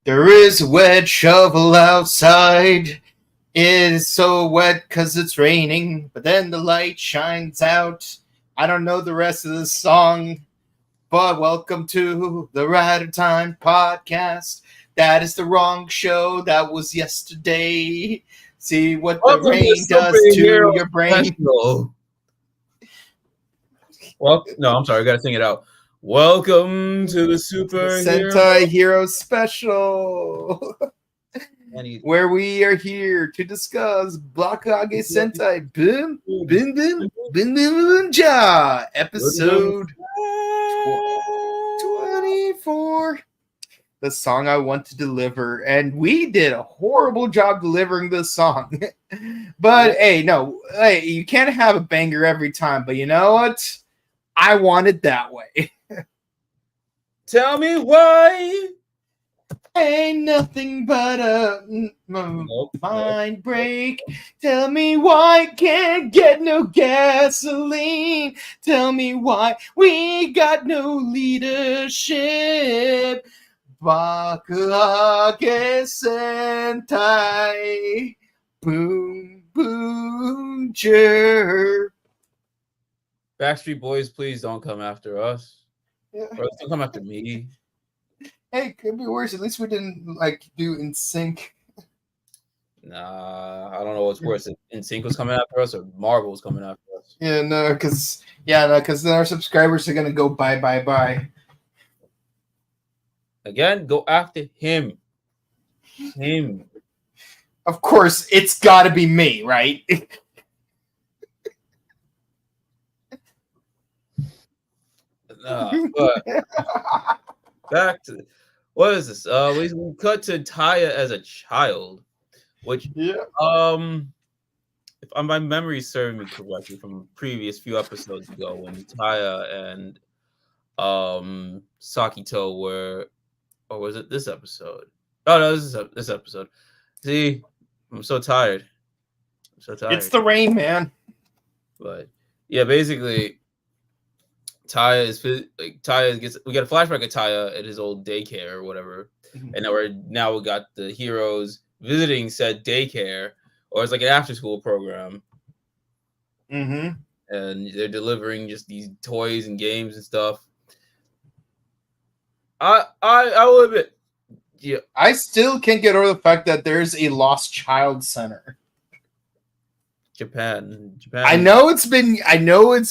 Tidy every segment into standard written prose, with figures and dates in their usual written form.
There is a wet shovel outside. It is so wet because it's raining, but then the light shines out. I don't know the rest of the song, but welcome to the Rider Time podcast. That is the wrong show. That was yesterday. See what the Welcome rain to does to Superhero your brain. Special. Well, no, I'm sorry. I got to sing it out. Welcome to the Superhero. Sentai Hero Special. Where we are here to discuss Bakuage Sentai Boonboomger episode 24. The song I want to deliver, and we did a horrible job delivering this song. But hey, you can't have a banger every time. But you know what? I want it that way. Tell me why. Ain't nothing but a mind break. Tell me why can't get no gasoline. Tell me why we got no leadership. Bakuage Sentai Boonboomger. Backstreet Boys, please don't come after us. Yeah. Or don't come after me. Hey, could be worse. At least we didn't do In Sync. Nah, I don't know what's worse. In Sync was coming after us, or Marvel was coming after us. Yeah, no, because then our subscribers are gonna go bye. Again, go after him. Him. Of course, it's got to be me, right? But back to what is this? We cut to Taya as a child, which if my memory is serving me correctly from previous few episodes ago, when Taya and Sakito were, or was it this episode? Oh no, this episode. See, I'm so tired. It's the rain, man. But yeah, basically, Taya gets. We got a flashback of Taya at his old daycare or whatever, and now we got the heroes visiting said daycare, or it's like an after-school program. Mm-hmm. And they're delivering just these toys and games and stuff. I will admit, yeah, I still can't get over the fact that there's a lost child center. Japan. I know it's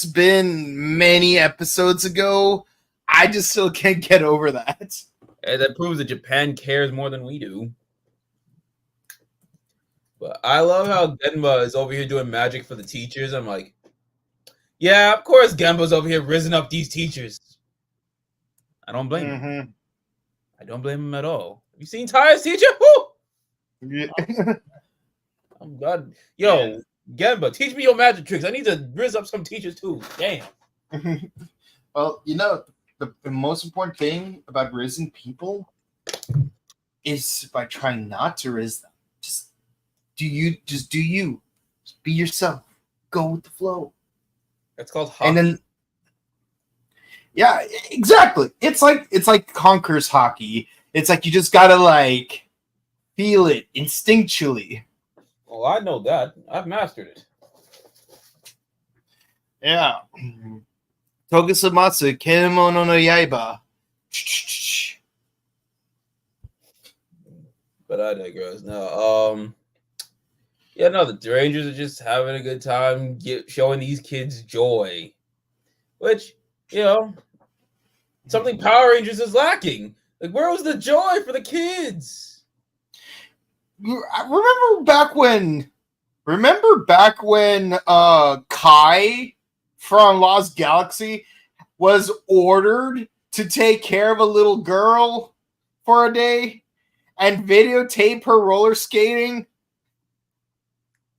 been many episodes ago. I just still can't get over that. And that proves that Japan cares more than we do. But I love how Genba is over here doing magic for the teachers. I'm like, yeah, of course Genba's over here risen up these teachers. I don't blame him. I don't blame him at all. Have you seen Taya's teacher? Woo! Yeah. I'm glad. Yo, Genba, teach me your magic tricks. I need to rizz up some teachers too. Damn. Well, the most important thing about rizzing people is by trying not to rizz them. Just do you. Just be yourself. Go with the flow. That's called hockey. And then, yeah, exactly. It's like Conquer's hockey. It's like you just gotta feel it instinctually. Oh, I know that. I've mastered it. Yeah. Tokusamatsu Kemono no Yaiba. But I digress. No, the Rangers are just having a good time showing these kids joy. Which, something Power Rangers is lacking. Like, where was the joy for the kids? Remember back when Kai from Lost Galaxy was ordered to take care of a little girl for a day and videotape her roller skating?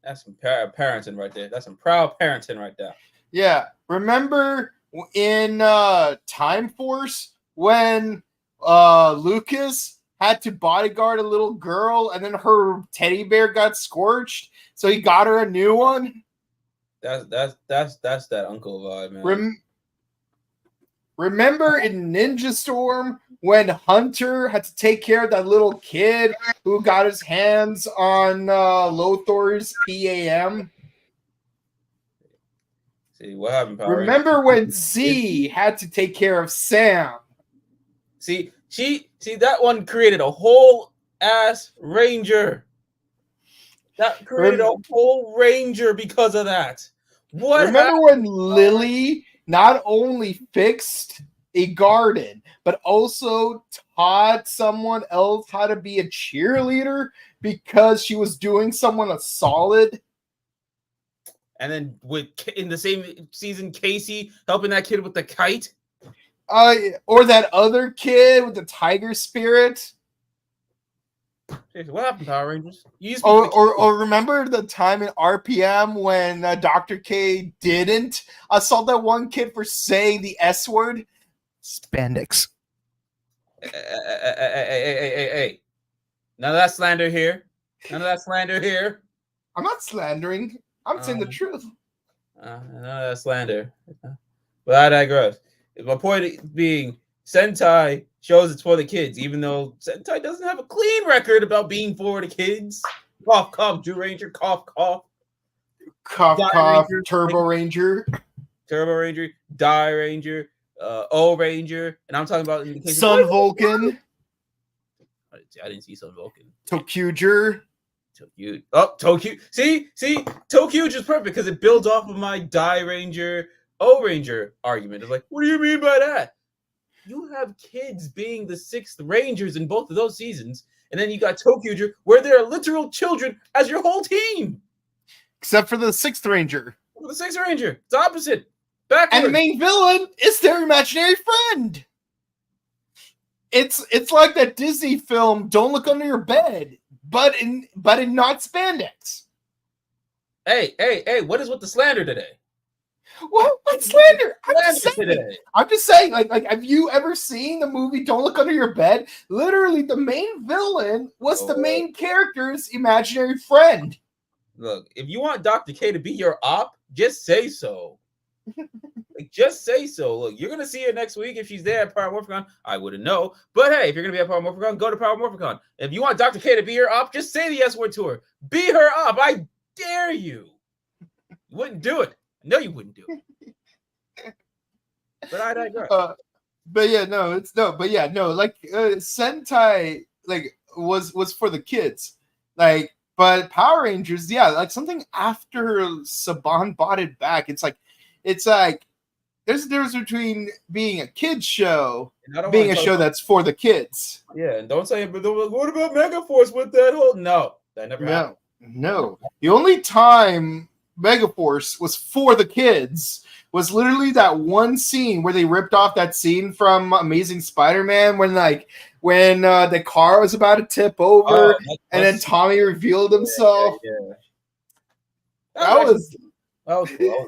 That's some parenting right there. That's some proud parenting right there. Yeah. Remember in Time Force when Lucas had to bodyguard a little girl and then her teddy bear got scorched, so he got her a new one? That's that uncle vibe, man. Remember in Ninja Storm when Hunter had to take care of that little kid who got his hands on Lothor's PAM? See what happened, Power Rangers? Remember when Z had to take care of Sam? See that one created a whole ass Ranger. That created a whole Ranger because of that. What? Remember when Lily not only fixed a garden, but also taught someone else how to be a cheerleader because she was doing someone a solid? And then in the same season, Casey helping that kid with the kite? Or that other kid with the tiger spirit? What happened, Power Rangers? Or remember the time in RPM when Dr. K didn't assault that one kid for saying the S word? Spandex. Hey. None of that slander here. I'm not slandering. I'm saying the truth. None of that slander. But I digress. My point being, Sentai shows it's for the kids, even though Sentai doesn't have a clean record about being for the kids. Cough, cough, Jew Ranger, cough, cough. Cough, cough, Turbo Ranger. Turbo Ranger, Die Ranger, O Ranger, and I'm talking about in the case Sun Vulcan. I didn't see Sun Vulcan. Tokuger. Tokyo. See, Tokuger is perfect because it builds off of my Die Ranger, O Ranger argument. It's like, what do you mean by that? You have kids being the 6th Rangers in both of those seasons, and then you got Tokuger where there are literal children as your whole team. Except for the 6th Ranger. The 6th Ranger. It's opposite. Backwards. And the main villain is their imaginary friend. It's like that Disney film Don't Look Under Your Bed, but in not spandex. Hey, what is with the slander today? What slander? I'm just saying, like, have you ever seen the movie Don't Look Under Your Bed? Literally, the main villain was the main character's imaginary friend. Look, if you want Dr. K to be your op, just say so. Just say so. Look, you're gonna see her next week if she's there at Power Morphicon. I wouldn't know, but hey, if you're gonna be at Power Morphicon, go to Power Morphicon. If you want Dr. K to be your op, just say the S word to her. Be her op. I dare you. You wouldn't do it. No, you wouldn't do it. But I digress. Like Sentai was for the kids. Like, but Power Rangers, like something after Saban bought it back. It's like there's a difference between being a kid's show and being a show that's for the kids. Yeah, and don't say, but what about Megaforce with that whole? No, that never happened. No. The only time Megaforce was for the kids was literally that one scene where they ripped off that scene from Amazing Spider-Man when the car was about to tip over and then Tommy revealed himself. Yeah. That was cool.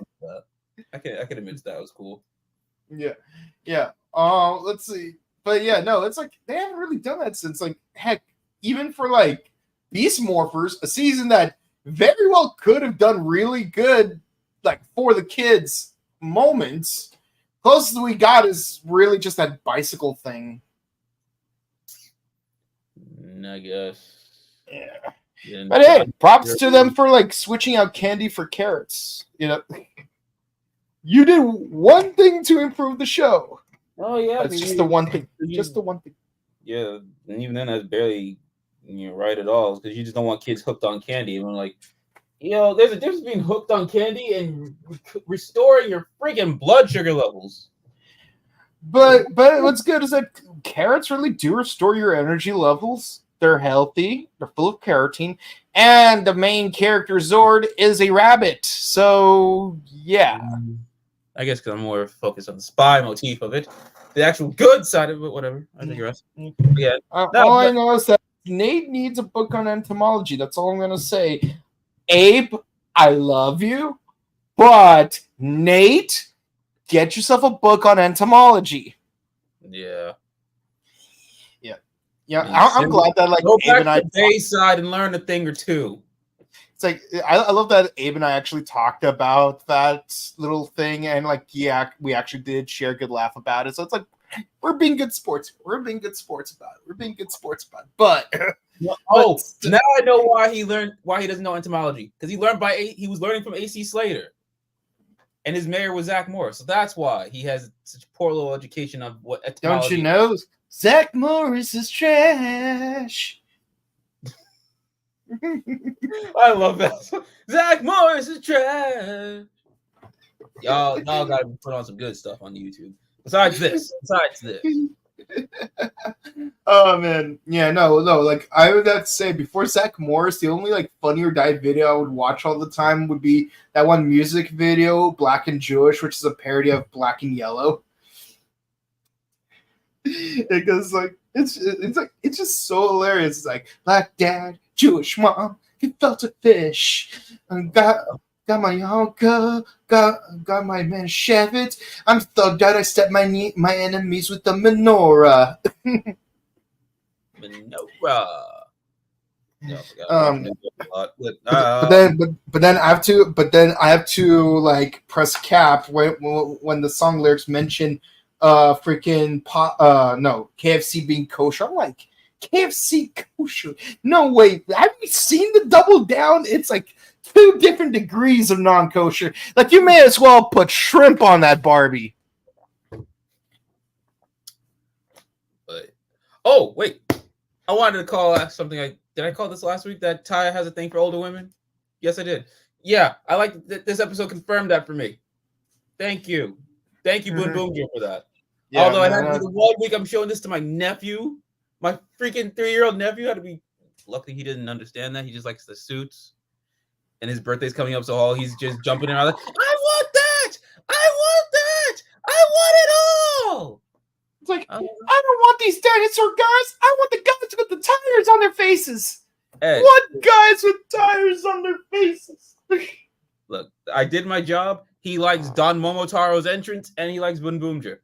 I can admit that was cool. Yeah. Let's see. But it's like they haven't really done that since, like, heck, even for like Beast Morphers, a season that very well could have done really good, like, for the kids moments. Closest we got is really just that bicycle thing. I guess. Yeah. But hey, props to them for like switching out candy for carrots. You know, you did one thing to improve the show. Oh yeah, it's just the one thing. Just the one thing. Yeah, and even then, that's barely right at all, because you just don't want kids hooked on candy. And like, there's a difference between hooked on candy and restoring your freaking blood sugar levels. But what's good is that carrots really do restore your energy levels. They're healthy. They're full of carotene. And the main character, Zord, is a rabbit. So, yeah. I guess because I'm more focused on the spy motif of it. The actual good side of it, whatever. I digress. Yeah. All I know is that Nate needs a book on entomology. That's all I'm going to say. Abe, I love you. But, Nate, get yourself a book on entomology. Yeah. Yeah, I'm glad that, like, go Abe back to Bayside and learn a thing or two. it's like I love that Abe and I actually talked about that little thing, and like yeah, we actually did share a good laugh about it. So it's like we're being good sports. We're being good sports about it. We're being good sports about it. But now I know why he doesn't know entomology, because he was learning from AC Slater, and his mayor was Zach Morris, so that's why he has such poor little education of what etymology. Don't you know Zach Morris is trash? I love that. Zach Morris is trash. Y'all gotta put on some good stuff on YouTube. Besides this. Oh man, yeah, no. Like I would have to say, before Zach Morris, the only like Funny or Die video I would watch all the time would be that one music video, Black and Jewish, which is a parody of Black and Yellow. Because like it's just so hilarious. It's like Black dad, Jewish mom, he felt a fish, and got my uncle, got my man Shavit. I'm thugged out. I step my enemies with the menorah. Menorah. No, but then I have to like press cap when the song lyrics mention freaking KFC being kosher. I'm like, KFC kosher? No way. Have you seen the double down? It's like 2 different degrees of non-kosher. Like you may as well put shrimp on that Barbie. But wait, I wanted to call something. Did I call this last week that Taya has a thing for older women? Yes, I did. Yeah, I like that this episode confirmed that for me. Thank you, Boonboomger, for that. Yeah, although I had to be the 1 week I'm showing this to my nephew, my freaking 3-year-old nephew had to be. Luckily, he didn't understand that. He just likes the suits. And his birthday's coming up, so he's just jumping around like, I want that! I want that! I want it all! It's like, I don't want these dinosaur guys. I want the guys with the tires on their faces. Hey, what guys with tires on their faces? Look, I did my job. He likes Don Momotaro's entrance, and he likes Boonboomger.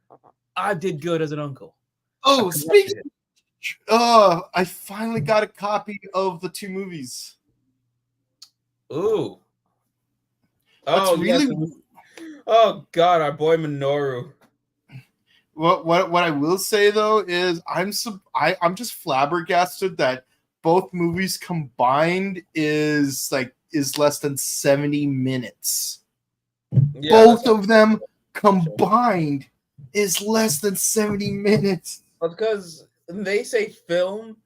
I did good as an uncle. Oh, speaking I finally got a copy of the 2 movies. Ooh. Yes. Oh God, our boy Minoru. What I will say though is I'm just flabbergasted that both movies combined is less than 70 minutes. Yeah, both of them combined is less than 70 minutes. Because they say film,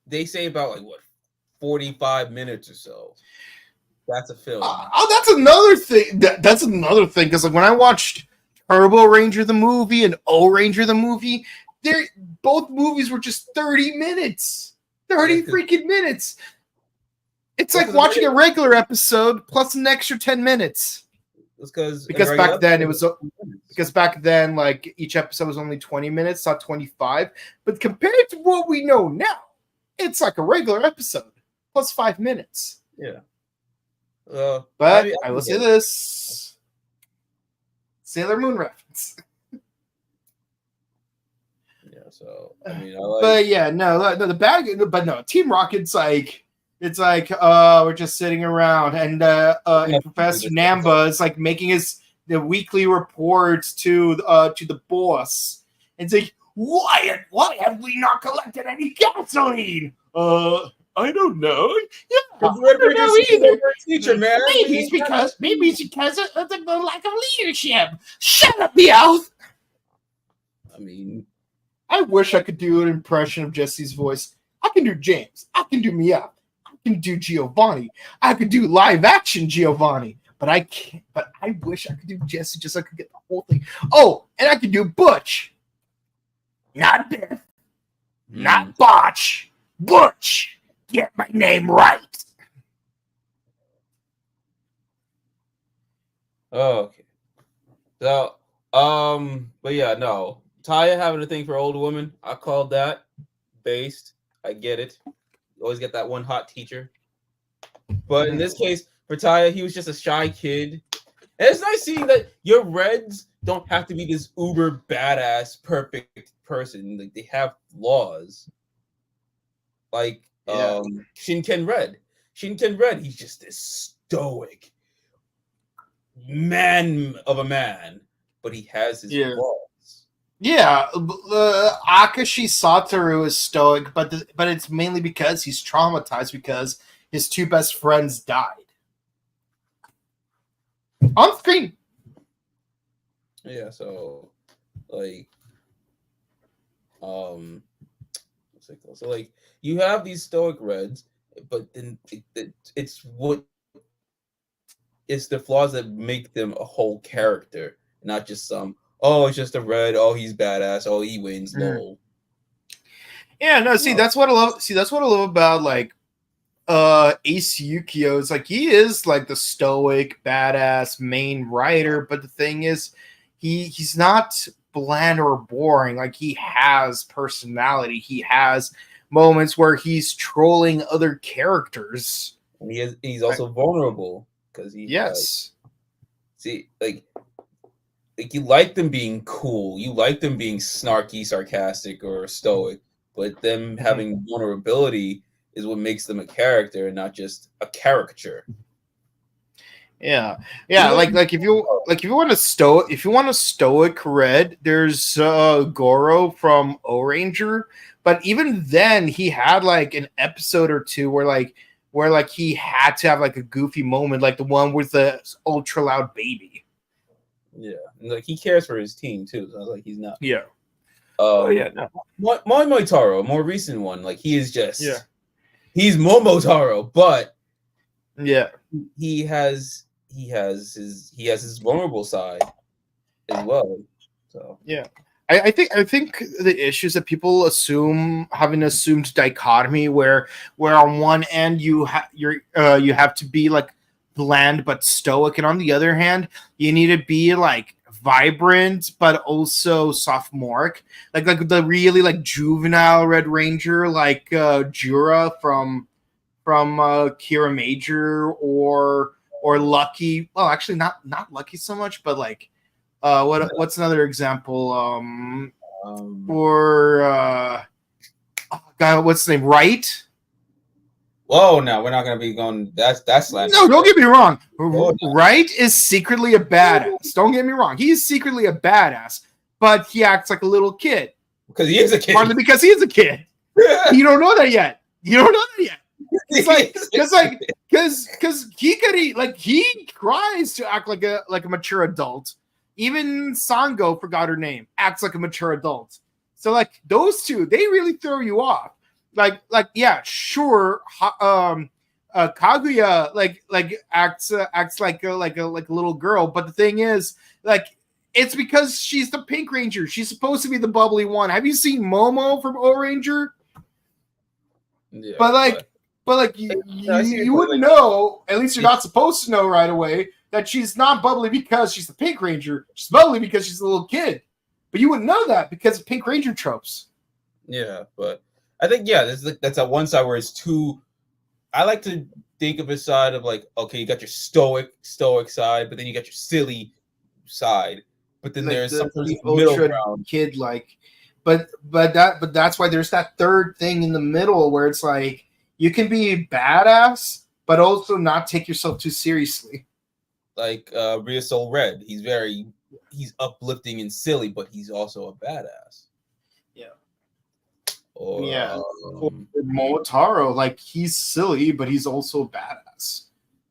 they say about 45 minutes or so. That's a film. That's another thing. That's another thing, because when I watched Turbo Ranger the movie and O Ranger the movie, both movies were just 30 minutes. 30 freaking minutes. It's like watching a regular episode plus an extra 10 minutes. Because back then like each episode was only 20 minutes, not 25. But compared to what we know now, it's like a regular episode plus 5 minutes. Yeah. But I will say this: Sailor Moon reference. Yeah, so I mean, Team Rocket's like we're just sitting around, and Professor Namba is like making the weekly reports to the boss, and it's like, why have we not collected any gasoline? I don't know. Yeah, I don't know either. Teacher, man. Maybe it's because of the lack of leadership. Shut up, Meowth. I mean, I wish I could do an impression of Jesse's voice. I can do James. I can do Meowth. I can do Giovanni. I could do live action Giovanni. But I can't. But I wish I could do Jesse just so I could get the whole thing. Oh, and I could do Butch. Not Biff. Not Botch. Butch. Get my name right. Oh, okay. So, but yeah, no. Taya having a thing for older women, I called that. Based. I get it. You always get that one hot teacher. But in this case, for Taya, he was just a shy kid. And it's nice seeing that your Reds don't have to be this uber badass, perfect person. Like, they have flaws. Like, Shinken Red. Shinken Red, he's just this stoic man of a man, but he has his flaws. Yeah, Akashi Satoru is stoic, but it's mainly because he's traumatized because his two best friends died on screen. Yeah, so like, what's it called? So like, you have these stoic Reds, but then it's the flaws that make them a whole character, not just some. Oh, it's just a Red. Oh, he's badass. Oh, he wins. Lol. Yeah, no. See, that's what I love. See, that's what I love about like Ace Yukio. Is like he is like the stoic, badass main writer, but the thing is, he's not bland or boring. Like he has personality. He has moments where he's trolling other characters. And he's also vulnerable because he like you like them being cool, you like them being snarky, sarcastic, or stoic, but them having vulnerability is what makes them a character and not just a caricature. Yeah. Like if you want a stoic Red, there's Goro from O-Ranger, but even then he had like an episode or two where he had to have like a goofy moment, like the one with the ultra loud baby. Yeah, and like he cares for his team too. So I was like, he's not. Yeah. No. Momotaro, a more recent one, like he is just. Yeah. He's Momotaro, but yeah, he has his vulnerable side as well. So yeah. I think the issues that people have an assumed dichotomy where on one end you have to be like bland but stoic, and on the other hand you need to be like vibrant but also sophomoric, like the really like juvenile Red Ranger, like Jura from Kira Major, or Lucky. Well, actually not Lucky so much, but like what's another example? God, what's the name? Right? Whoa, no, we're not gonna be going. That's last. No, don't get me wrong. Right is secretly a badass. Don't get me wrong. He is secretly a badass, but he acts like a little kid. Because he is a kid. Partly because he is a kid. You don't know that yet. It's like because he tries to act like a mature adult. Even Sango, forgot her name, acts like a mature adult. So like those two, they really throw you off. Like yeah, sure. Kaguya acts like a little girl, but the thing is, like, it's because she's the Pink Ranger. She's supposed to be the bubbly one. Have you seen Momo from O-Ranger? Yeah, but you wouldn't know. At least you're not supposed to know right away that she's not bubbly because she's the Pink Ranger. She's bubbly because she's a little kid. But you wouldn't know that because of Pink Ranger tropes. Yeah, but I think that's that one side where it's too. I like to think of a side of like, okay, you got your stoic side, but then you got your silly side. But then there's the ultra kid like, but that's why there's that third thing in the middle where it's like you can be badass, but also not take yourself too seriously. Like Rhea Soul Red, he's uplifting and silly, but he's also a badass. Yeah. Or Momotaro, like he's silly, but he's also a badass.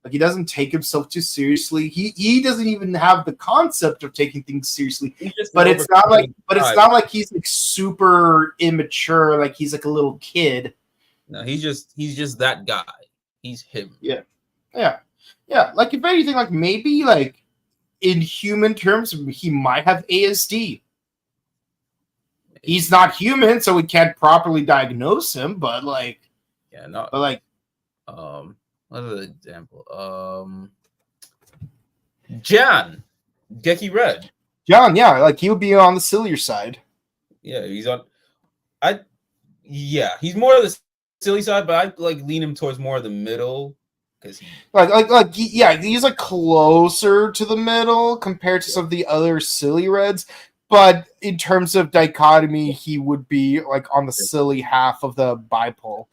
Like he doesn't take himself too seriously. He doesn't even have the concept of taking things seriously. But it's not like he's like super immature, like he's like a little kid. No, he's just that guy. He's him. Yeah. Like if anything, like maybe like in human terms, he might have ASD. He's not human, so we can't properly diagnose him. But like, another example. Jan, Geki Red. Jan, yeah, like he would be on the sillier side. Yeah, he's on. He's more of the silly side, but I like lean him towards more of the middle because he's like closer to the middle compared to some of the other silly Reds. But in terms of dichotomy, he would be like on the silly half of the bipole.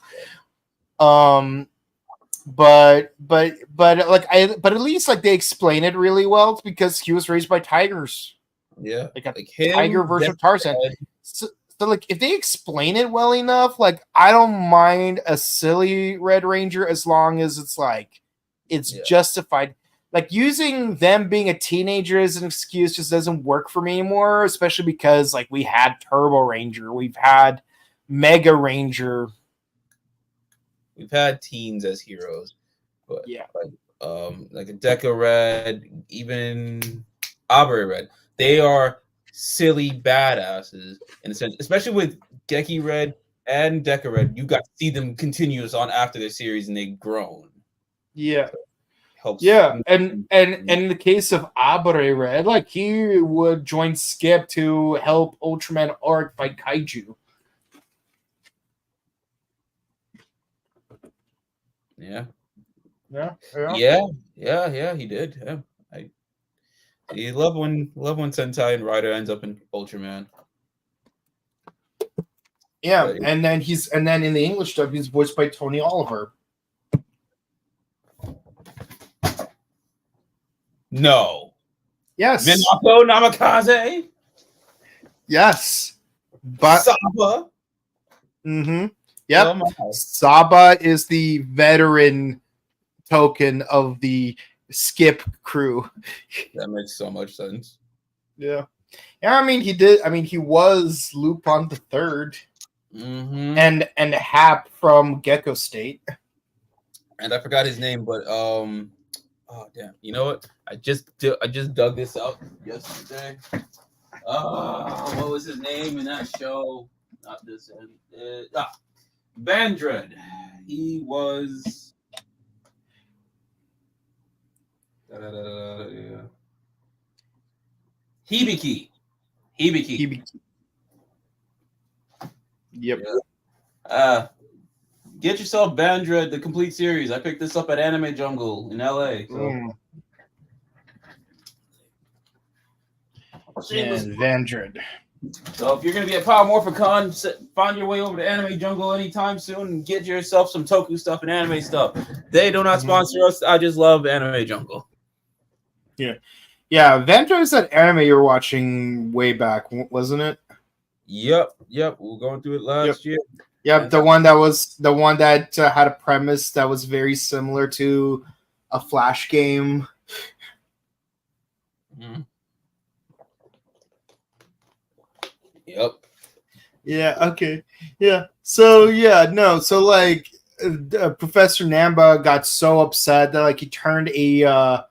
but at least like they explain it really well because he was raised by tigers, Yeah, like a like tiger him. version of Tarzan. So like if they explain it well enough, like I don't mind a silly Red Ranger as long as it's like it's justified. Like using them being a teenager as an excuse just doesn't work for me anymore, especially because like we had Turbo Ranger, we've had Mega Ranger. We've had teens as heroes, but Yeah. like a Deca Red, even Aubrey Red, they are silly badasses in a sense, especially with Geki Red and Deca Red. You got to see them continuous on after their series, and they've grown. Yeah. So helps. Yeah, and in the case of Abre Red, like he would join Skip to help Ultraman Arc fight Kaiju. Yeah. Yeah, He did. Yeah, you love when Sentai and Rider ends up in Ultraman. Yeah, But, and then in the English dub, he's voiced by Tony Oliver. no. Yes. Minako Namikaze. Yes. But Saba. mm-hmm. Yep. Oh, Saba is the veteran token of the Skip crew. that makes so much sense. Yeah. Yeah, I mean he did. I mean he was Lupin the Third, and Hap from Gecko State. And I forgot his name, but oh damn! You know what? I just dug this up yesterday. What was his name in that show? Not this end. Bandred. He was. Yeah. Hibiki. Yep. Yeah. Get yourself Bandred, the complete series. I picked this up at Anime Jungle in LA. So. Vandred. So if you're gonna be at Power Morphicon, find your way over to Anime Jungle anytime soon and get yourself some Toku stuff and anime stuff. They do not sponsor us. I just love Anime Jungle. Yeah. Vandred is that anime you were watching way back, wasn't it? Yep. We were going through it last year. Yep, the one that had a premise that was very similar to a Flash game. Yep. Yeah. Okay. Yeah. So like Professor Namba got so upset that like he turned a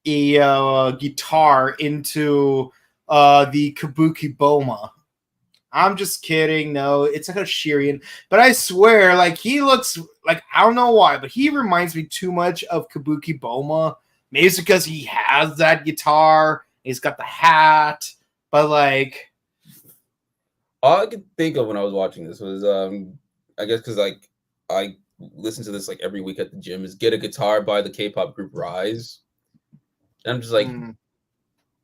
guitar into the Kabuki Boma. I'm just kidding. No, it's like a Shirian. But I swear, like he looks like I don't know why, but he reminds me too much of Kabuki Boma. Maybe it's because he has that guitar. He's got the hat, but like all I could think of when I was watching this was I guess because like I listen to this like every week at the gym is Get a Guitar by the K-pop group Rise. And I'm just like,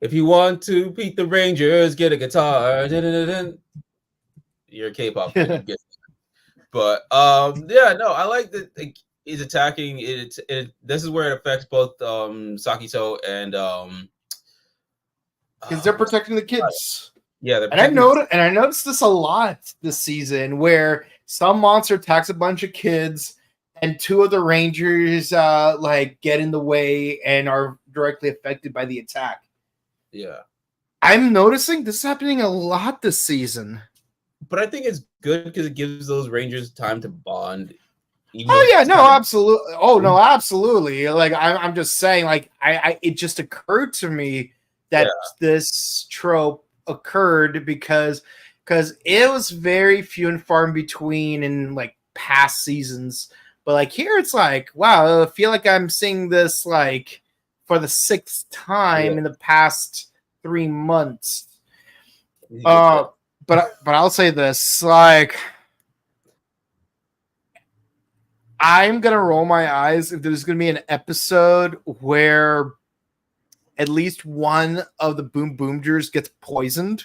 if you want to beat the Rangers, get a guitar. You're a K-pop fan, you get it. But I like that like, he's attacking it. This is where it affects both Sakito and because they're protecting the kids. Yeah, and I noticed this a lot this season where some monster attacks a bunch of kids and two of the Rangers like get in the way and are directly affected by the attack. Yeah. I'm noticing this is happening a lot this season. But I think it's good because it gives those Rangers time to bond. Absolutely. Like I'm just saying, like I it just occurred to me that this trope occurred because it was very few and far in between in like past seasons. But like here it's like, wow, I feel like I'm seeing this like for the sixth time in the past 3 months. But I'll say this, like I'm gonna roll my eyes if there's gonna be an episode where at least one of the Boonboomgers gets poisoned,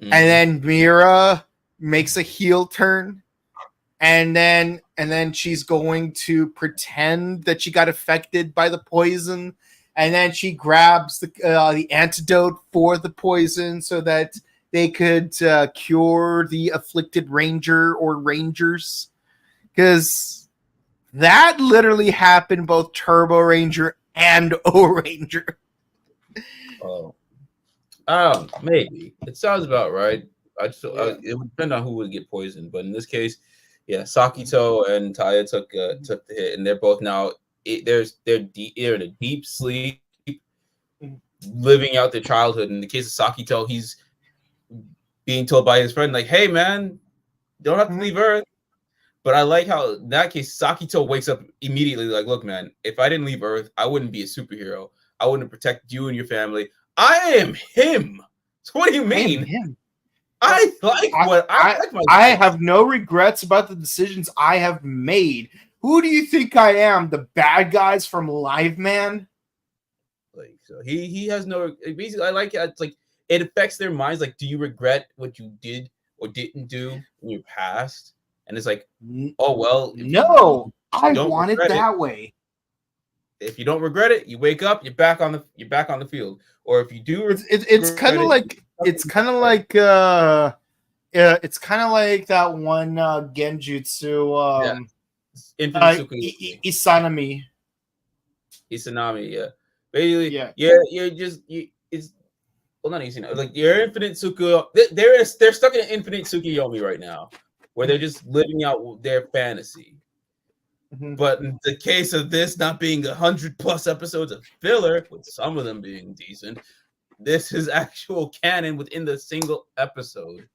and then Mira makes a heel turn. and then she's going to pretend that she got affected by the poison, and then she grabs the antidote for the poison so that they could cure the afflicted ranger or rangers, because that literally happened both Turbo Ranger and O Ranger. Oh, maybe it sounds about right. It would depend on who would get poisoned, but in this case, yeah, Sakito and Taya took the hit, and they're both now they're in a deep sleep, living out their childhood. In the case of Sakito, he's being told by his friend, like, "Hey, man, don't have to leave Earth." But I like how in that case, Sakito wakes up immediately, like, "Look, man, if I didn't leave Earth, I wouldn't be a superhero. I wouldn't protect you and your family. I am him." So what do you mean? I have no regrets about the decisions I have made. Who do you think I am? The bad guys from Live Man? Like, so he has no basically. I like it. It's like it affects their minds. Like, do you regret what you did or didn't do in your past? And it's like, oh well. No, I want it that way. If you don't regret it, you wake up, you're back on the field. Or if you do, it's kind of like it's kind of like that one genjutsu. Isanami. Isanami, yeah. Basically, it's not easy. Like your infinite Tsukuyomi, they're stuck in an infinite Tsukuyomi right now, where they're just living out their fantasy. Mm-hmm. But in the case of this not being 100+ episodes of filler, with some of them being decent, this is actual canon within the single episode.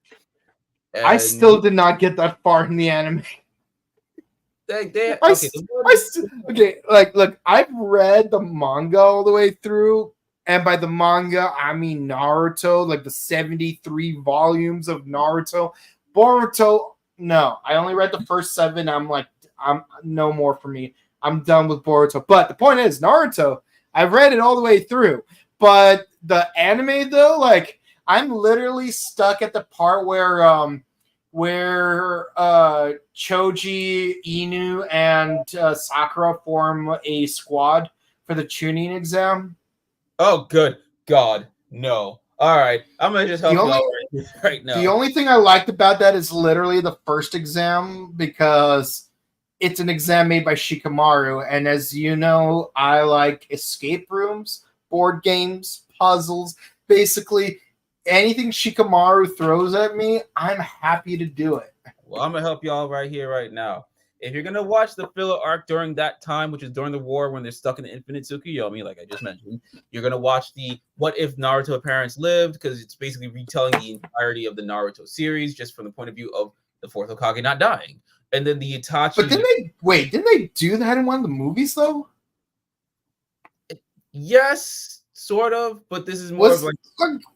And I still did not get that far in the anime. Look, I've read the manga all the way through, and by the manga, I mean Naruto, like the 73 volumes of Naruto. Boruto, no, I only read the first 7. I'm no more for me. I'm done with Boruto. But the point is, Naruto, I've read it all the way through. But the anime, though, like, I'm literally stuck at the part where Choji, Inu, and Sakura form a squad for the tuning exam. Oh, good God, no. All right, I'm going to just help you out right now. The only thing I liked about that is literally the first exam, because it's an exam made by Shikamaru, and as you know, I like escape rooms, board games, puzzles, basically anything Shikamaru throws at me, I'm happy to do it. Well, I'm going to help y'all right here, right now. If you're going to watch the filler arc during that time, which is during the war when they're stuck in the infinite Tsukuyomi, like I just mentioned, you're going to watch the What If Naruto Parents Lived, because it's basically retelling the entirety of the Naruto series just from the point of view of the fourth Hokage not dying. And then the Itachi... But didn't they do that in one of the movies, though? Yes, sort of, but this is more of like...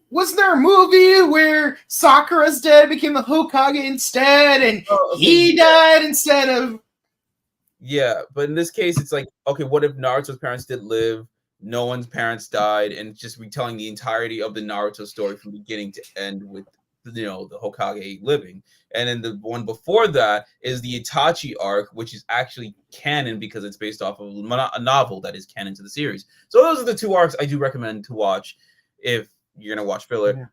Wasn't there a movie where Sakura's dad became the Hokage instead, and he died instead of... Yeah, but in this case, it's like, okay, what if Naruto's parents did live, no one's parents died, and just retelling the entirety of the Naruto story from beginning to end with, the Hokage living. And then the one before that is the Itachi arc, which is actually canon because it's based off of a novel that is canon to the series. So those are the 2 arcs I do recommend to watch if you're gonna watch filler. Yeah.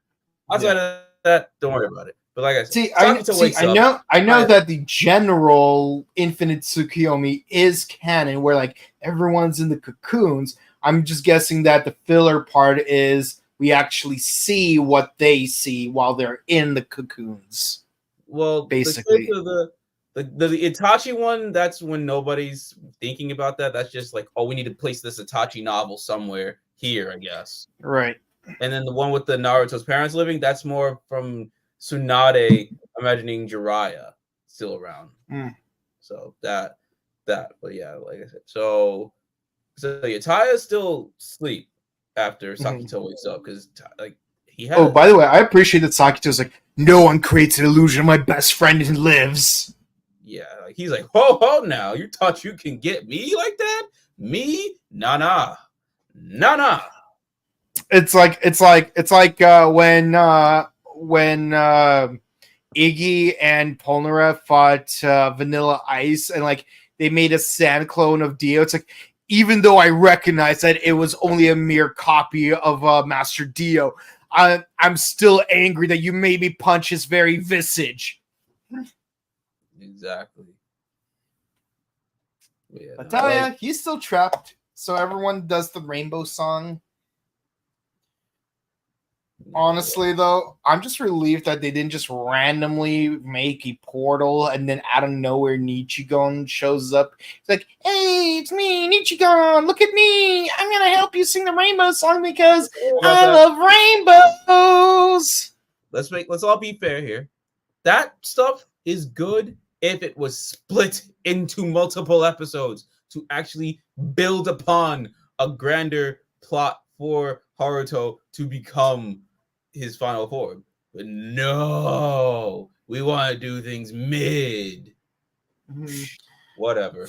Outside of that, don't worry about it. But like I said, I know that the general Infinite Tsukuyomi is canon, where like everyone's in the cocoons. I'm just guessing that the filler part is we actually see what they see while they're in the cocoons. Well, basically, the Itachi one, that's when nobody's thinking about that. That's just like, oh, we need to place this Itachi novel somewhere here, I guess. Right. And then the one with the Naruto's parents living, that's more from Tsunade imagining Jiraiya still around. So that, but yeah, like I said, so Taya's still asleep after Sakito wakes up because like he had. Oh, by the way, I appreciate that Sakito's like, no one creates an illusion of my best friend and lives. Yeah, like he's like, ho, now you thought you can get me like that? Me? Nah. It's like when Iggy and Polnareff fought Vanilla Ice, and like they made a sand clone of Dio. It's like, even though I recognize that it was only a mere copy of Master Dio, I'm still angry that you made me punch his very visage. Exactly. Yeah, But Taya, he's still trapped. So everyone does the rainbow song. Honestly, though, I'm just relieved that they didn't just randomly make a portal and then out of nowhere Nichigon shows up. It's like, hey, it's me, Nichigon. Look at me. I'm going to help you sing the rainbow song because I love rainbows. Let's all be fair here. That stuff is good if it was split into multiple episodes to actually build upon a grander plot for Haruto to become his final form. But no, we want to do things mid. Whatever.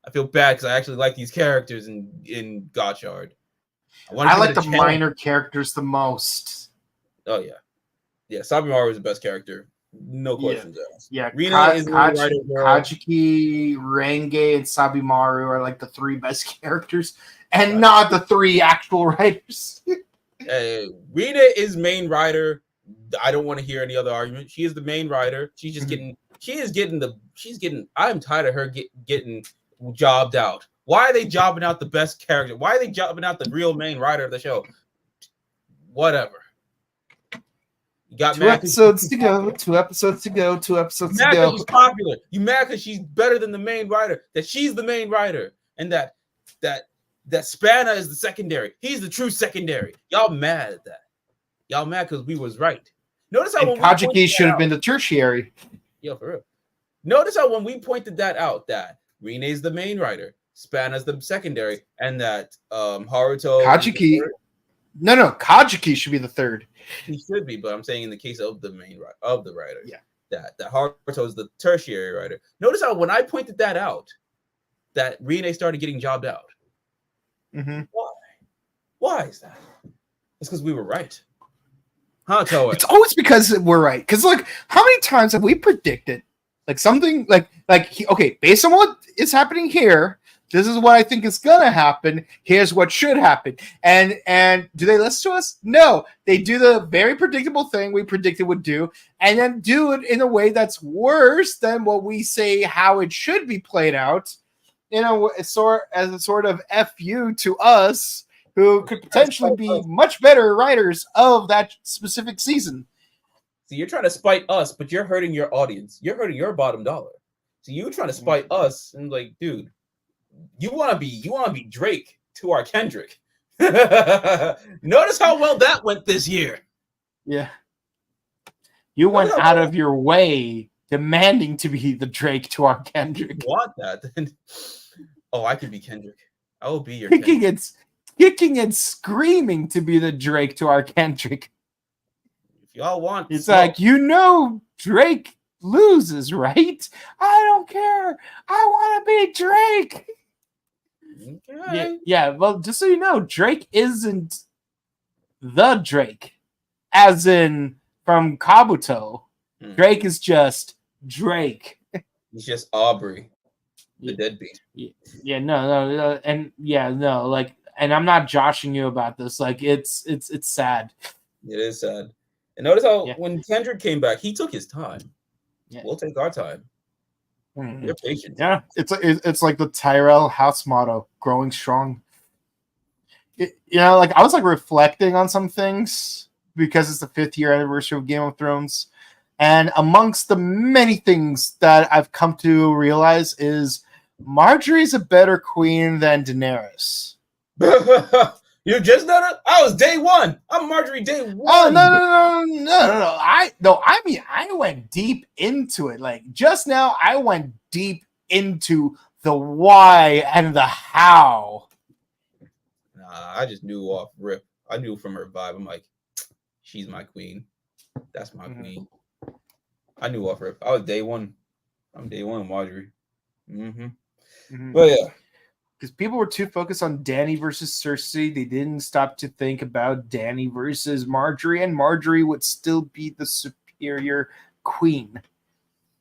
I feel bad because I actually like these characters in Gotchard. I like the minor characters the most. Oh yeah. Yeah, Sabimaru is the best character. No questions asked. Yeah, Rina is the writer. Kajiki, Renge, and Sabimaru are like the three best characters, and not the three actual writers. Rina is main writer. I don't want to hear any other argument. She is the main writer. She's just getting. I'm tired of her getting jobbed out. Why are they jobbing out the best character? Why are they jobbing out the real main writer of the show? Whatever. You got 2 episodes to go. 2 episodes to go. 2 episodes to go. She's popular. You mad because she's better than the main writer? That she's the main writer, and that Spanna is the secondary. He's the true secondary. Y'all mad at that? Y'all mad because we was right? Notice how Kajiki should have been the tertiary. Yo, for real. Notice how when we pointed that out, that Rine's the main writer, Spanna's the secondary, and that Haruto. Kajiki. No, Kajiki should be the third. He should be, but I'm saying in the case of the main writer, that Haruto is the tertiary writer. Notice how when I pointed that out, that Rine started getting jobbed out. Why is that? It's because we were right. Huh, Toei? It's always because we're right. Because like, how many times have we predicted like something like okay, based on what is happening here, this is what I think is gonna happen. Here's what should happen. And do they listen to us? No. They do the very predictable thing we predicted would do, and then do it in a way that's worse than what we say how it should be played out. You know, as a sort of FU to us, who could potentially be much better writers of that specific season. So you're trying to spite us, but you're hurting your audience. You're hurting your bottom dollar. So you're trying to spite us, and like, dude, you want to be Drake to our Kendrick. Notice how well that went this year. Yeah. You went out of your way demanding to be the Drake to our Kendrick. You want that? Then I can be Kendrick. I will be your kicking and screaming to be the Drake to our Kendrick. If y'all want, it's like, Drake loses, right? I don't care. I want to be Drake. Okay. Yeah. Well, just so you know, Drake isn't the Drake, as in from Kabuto. Drake is just Drake. He's just Aubrey, the deadbeat. Yeah, no, like, and I'm not joshing you about this. Like, it's sad. It is sad. And notice how when Kendrick came back, he took his time. Yeah. We'll take our time. We're patient. Yeah, it's like the Tyrell House motto: growing strong. Like I was like reflecting on some things because it's the 5th year anniversary of Game of Thrones, and amongst the many things that I've come to realize is Marjorie's a better queen than Daenerys. You just done it? I was day one. I'm Marjorie day one. Oh no. I mean, I went deep into it. Like just now, I went deep into the why and the how. Nah, I just knew off rip. I knew from her vibe. I'm like, she's my queen. That's my queen. I knew off rip. I was day one. I'm day one, Marjorie. But yeah. Because people were too focused on Dany versus Cersei, they didn't stop to think about Dany versus Marjorie, and Marjorie would still be the superior queen.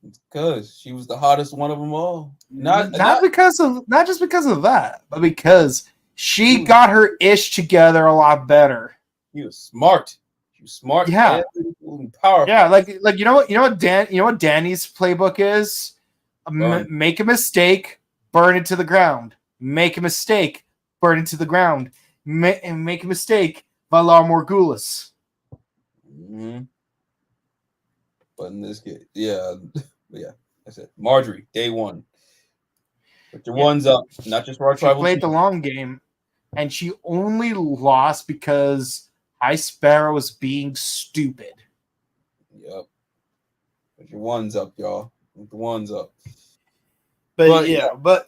Because she was the hottest one of them all. Not just because of that, but because she got her ish together a lot better. He was smart. She was smart. Yeah, and powerful. Yeah, like you know what Danny's playbook is. Make a mistake, burn it to the ground. Make a mistake, burn it to the ground. Make a mistake, Valar Morghulis. Mm-hmm. But in this case, yeah, that's it. Marjorie, day one. Put your ones up, not just for our tribal. She played the long game, and she only lost because High Sparrow was being stupid. Yep. Put your ones up, y'all. Put the ones up. But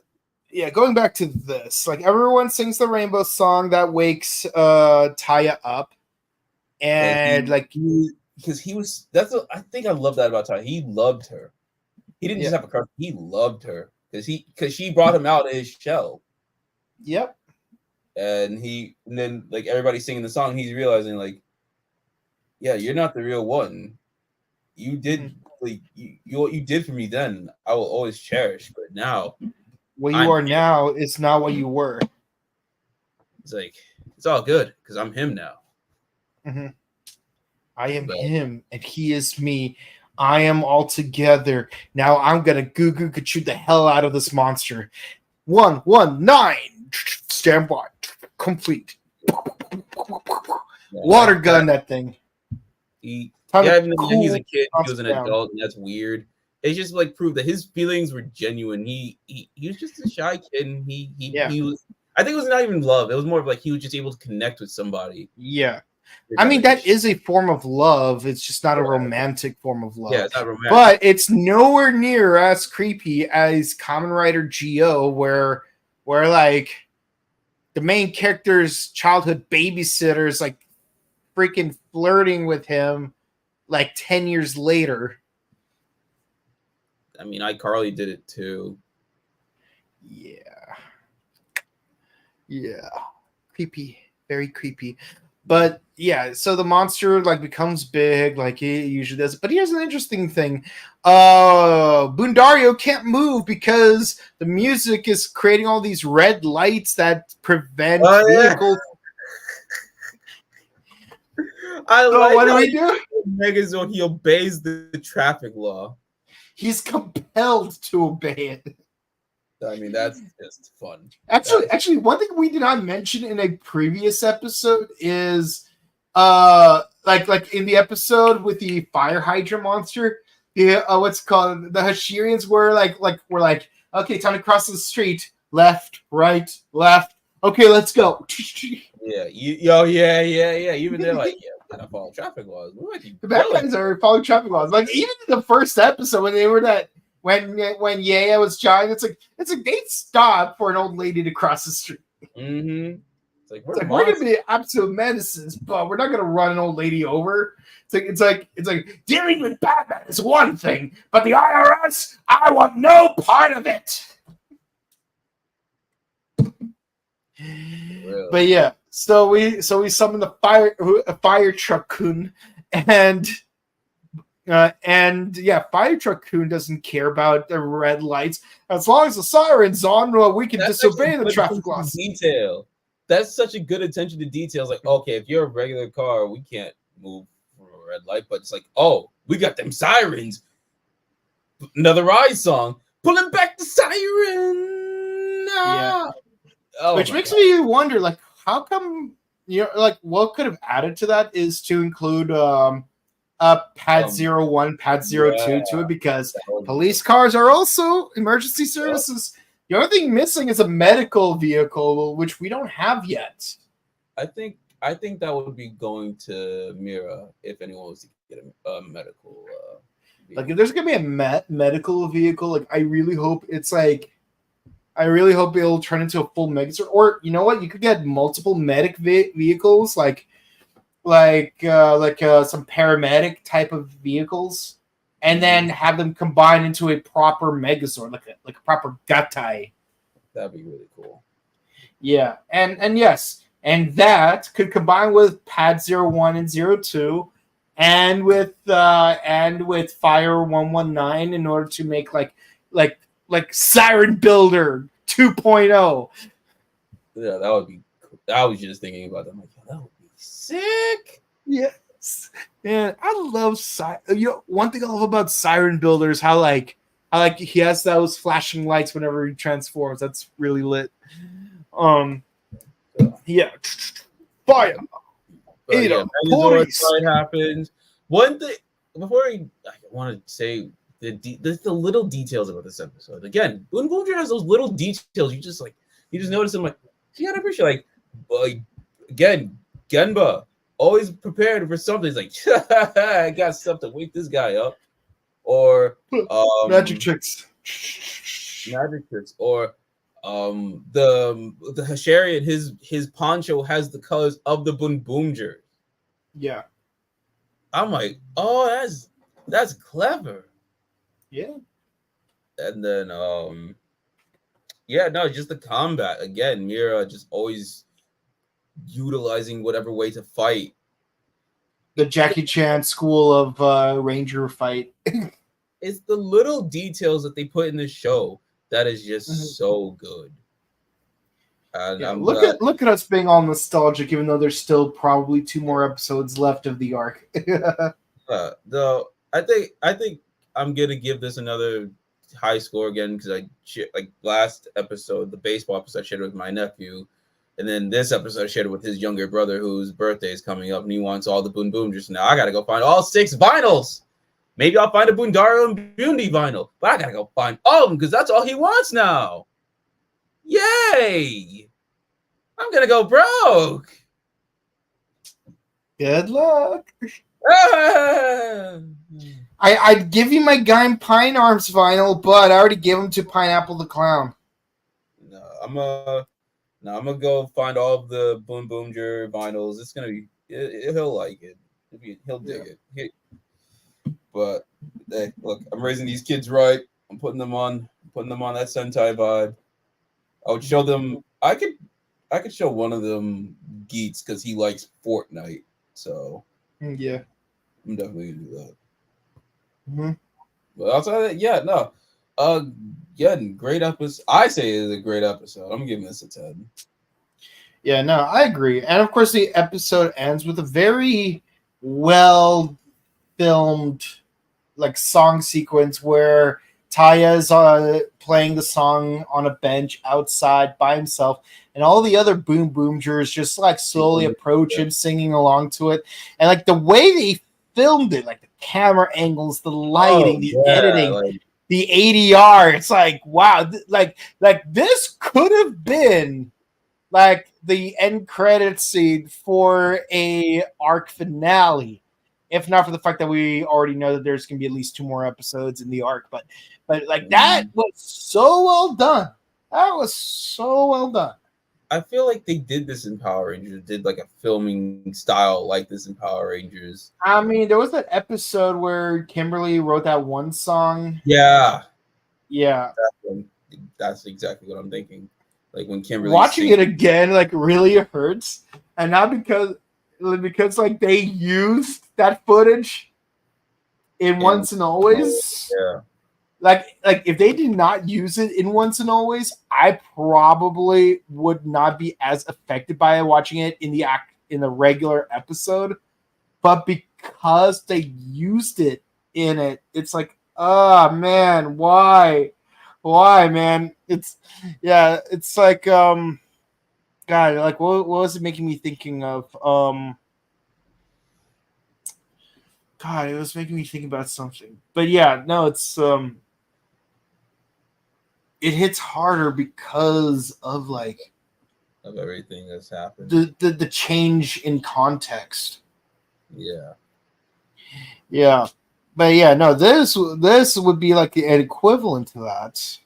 going back to this, like everyone sings the Rainbow Song that wakes Taya up, and because he was. I think I love that about Taya. He loved her. He didn't just have a crush. He loved her because she brought him out of his shell. Yep. And then like everybody singing the song, he's realizing like, yeah, you're not the real one. You did what you did for me then. I will always cherish, but now what you are now is not what you were. It's like it's all good because I'm him now. Mm-hmm. I am him, and he is me. I am all together. Now I'm gonna goo shoot the hell out of this monster. 119. Stand by. Complete. Water gun that thing. He's a kid. He was an adult, and that's weird. It just like proved that his feelings were genuine. He was just a shy kid, and he was. I think it was not even love. It was more of like he was just able to connect with somebody. Yeah. I mean, that is a form of love. It's just not a romantic form of love. Yeah, it's not romantic. But it's nowhere near as creepy as Kamen Rider Go, where like the main character's childhood babysitter is like freaking flirting with him like 10 years later. I mean, iCarly did it too. Yeah. Creepy. Very creepy. But yeah, so the monster like becomes big like he usually does. But here's an interesting thing. Bundario can't move because the music is creating all these red lights that prevent vehicles. What do we do? Megazord, he obeys the traffic law. He's compelled to obey it. I mean, that's just fun. Actually, one thing we did not mention in a previous episode is, like in the episode with the fire hydrant monster, what's called the Hashirians were like, okay, time to cross the street, left, right, left. Okay, let's go. Yeah, Even they're like, we gotta follow traffic laws. The bad guys are following traffic laws. Like even in the first episode when they were that. When Yaya was trying, it's like they stopped for an old lady to cross the street. Mm-hmm. It's like we're gonna be absolute menaces, but we're not gonna run an old lady over. It's like dealing with Batman is one thing, but the IRS, I want no part of it. Really? But yeah, so we summon the fire truck-kun and. Fire Truck-kun doesn't care about the red lights. As long as the siren's on, we can disobey the traffic laws. Detail. That's such a good attention to details. Like, okay, if you're a regular car, we can't move for a red light. But it's like, oh, we got them sirens. Another Rise song. Pulling back the siren. Yeah. Which makes me wonder, like, how come, what could have added to that is to include, Pad 01, Pad 02 to it because police cars are also emergency services. The only thing missing is a medical vehicle, which we don't have yet. I think that would be going to Mira if anyone was to get a medical. Like if there's gonna be a medical vehicle, like I really hope it'll turn into a full Megazord. Or you know what, you could get multiple medic vehicles, like some paramedic type of vehicles, and then have them combine into a proper Megazord, like a proper Gatai. That'd be really cool. Yeah, and yes, and that could combine with Pad 01 and 02, and with Fire 119 in order to make like Siren Builder 2.0. Yeah, that would be. I was just thinking about that. I'm like, that would be sick. Yes, man, I love one thing I love about Siren Builder is how he has those flashing lights whenever he transforms. That's really lit. Yeah, fire. Yeah, Megazord fight happens. One thing before I want to say the little details about this episode. Again, Boonboomger has those little details. You just notice them. Like, you gotta appreciate again, Genba always prepared for something. He's like, I got stuff to wake this guy up, or magic tricks, or the Hasharian, his poncho has the colors of the Boonboomger. Yeah, I'm like, oh, that's clever. Yeah. And then just the combat again. Mira just always utilizing whatever way to fight. The Jackie Chan school of Ranger fight. It's the little details that they put in the show that is just so good. And yeah, look at us being all nostalgic, even though there's still probably 2 more episodes left of the arc. Though I think I'm gonna give this another high score again because last episode, the baseball episode, I shared with my nephew, and then this episode I shared with his younger brother whose birthday is coming up, and he wants all the Boonboomgers. Now I gotta go find all 6 vinyls. Maybe I'll find a Boondaro and Boondi vinyl, but I gotta go find all of them because that's all he wants now. Yay! I'm gonna go broke. Good luck. I'd give you my Guy in Pine Arms vinyl, but I already gave him to Pineapple the Clown. No, I'm gonna go find all of the Boonboomger vinyls. It's gonna be he'll like it. He'll dig it. But hey, look, I'm raising these kids right. I'm putting them on that Sentai vibe. I would show them. I could show one of them Geets because he likes Fortnite. So yeah, I'm definitely gonna do that. Mm-hmm. But outside of that, no. Great episode. I say it is a great episode. I'm giving this a 10. Yeah, no, I agree. And of course, the episode ends with a very well filmed song sequence where Taya's playing the song on a bench outside by himself, and all the other Boonboomgers just slowly approach him, singing along to it. And the way they filmed it, the camera angles, the lighting, the editing, the ADR, it's wow, this could have been the end credits scene for a arc finale. If not for the fact that we already know that there's going to be at least 2 more episodes in the arc, but that was so well done. That was so well done. I feel like they did this in Power Rangers. Did a filming style like this in Power Rangers. I mean, there was that episode where Kimberly wrote that one song. Yeah. That's exactly what I'm thinking. When Kimberly watching it again really hurts, and not because they used that footage in Once and Always. Yeah. If they did not use it in Once and Always, I probably would not be as affected by it watching it in the regular episode. But because they used it in it, it's man, why? Why, man? It's God, what was it making me thinking of? God, it was making me think about something. But yeah, no, it's it hits harder because of of everything that's happened. The change in context. Yeah. Yeah. But yeah, no, this would be an equivalent to that.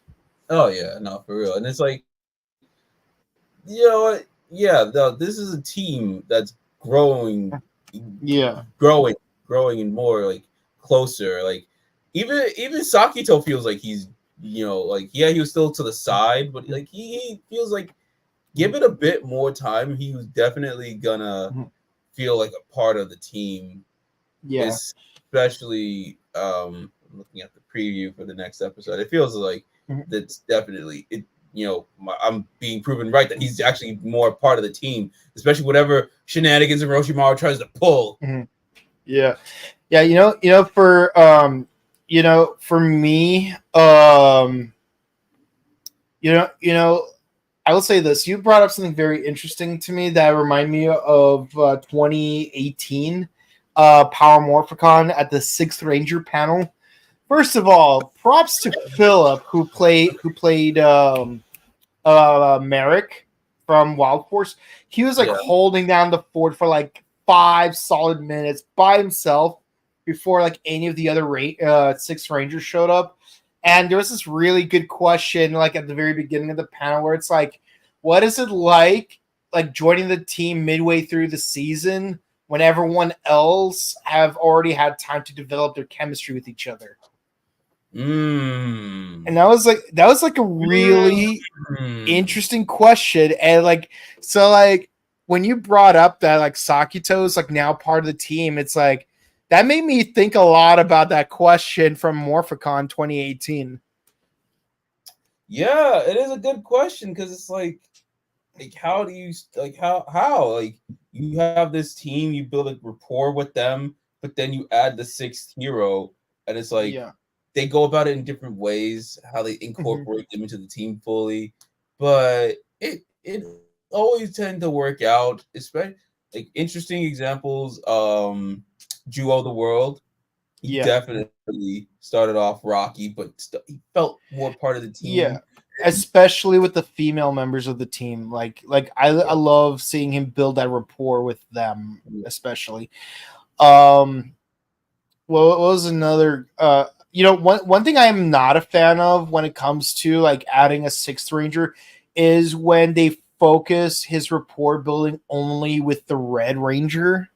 Oh yeah, no, for real. And it's you know what? Yeah, this is a team that's growing. Yeah. Growing and more closer. Even Sakito feels like he's he was still to the side, but he feels give it a bit more time, he was definitely gonna feel like a part of the team. Yeah. Especially looking at the preview for the next episode, it feels like that's definitely it. I'm being proven right that he's actually more part of the team, especially whatever shenanigans Orochimaru tries to pull. Yeah, for for me, I will say this. You brought up something very interesting to me that remind me of 2018 Power Morphicon at the 6th Ranger panel. First of all, props to Philip who played Merrick from Wild Force. He was like holding down the fort for like 5 solid minutes by himself before like any of the other 6 Rangers showed up. And there was this really good question like at the very beginning of the panel where it's like, what is it like joining the team midway through the season when everyone else have already had time to develop their chemistry with each other? And that was like a really interesting question. And like, so like when you brought up that like Sakito is like now part of the team, it's like that made me think a lot about that question from Morphicon 2018. Yeah, it is a good question because it's like how do you how you have this team, you build a rapport with them, but then you add the 6th hero, and it's like they go about it in different ways, how they incorporate them into the team fully, but it always tend to work out. Especially like interesting examples, Juo the World. He definitely started off rocky, but he felt more part of the team. Yeah, especially with the female members of the team. Like I love seeing him build that rapport with them, especially. Well, what was another? One thing I am not a fan of when it comes to like adding a 6th Ranger is when they focus his rapport building only with the Red Ranger.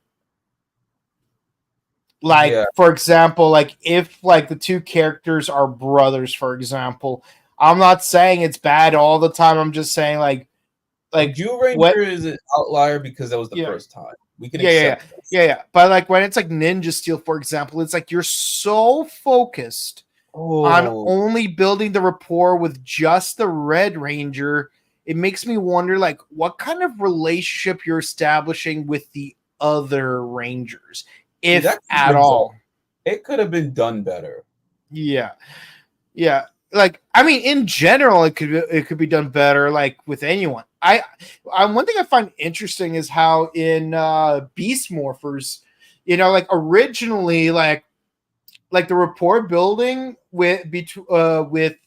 Like, for example, like if like the 2 characters are brothers, for example, I'm not saying it's bad all the time. I'm just saying like Jew Ranger is an outlier because that was the first time. We can accept yeah. But like when it's like Ninja Steel, for example, it's like you're so focused on only building the rapport with just the Red Ranger. It makes me wonder like what kind of relationship you're establishing with the other Rangers. If at all. It could have been done better. Yeah. Like I mean, in general, it could be done better. Like with anyone, I one thing I find interesting is how in Beast Morphers, like originally, like the rapport building with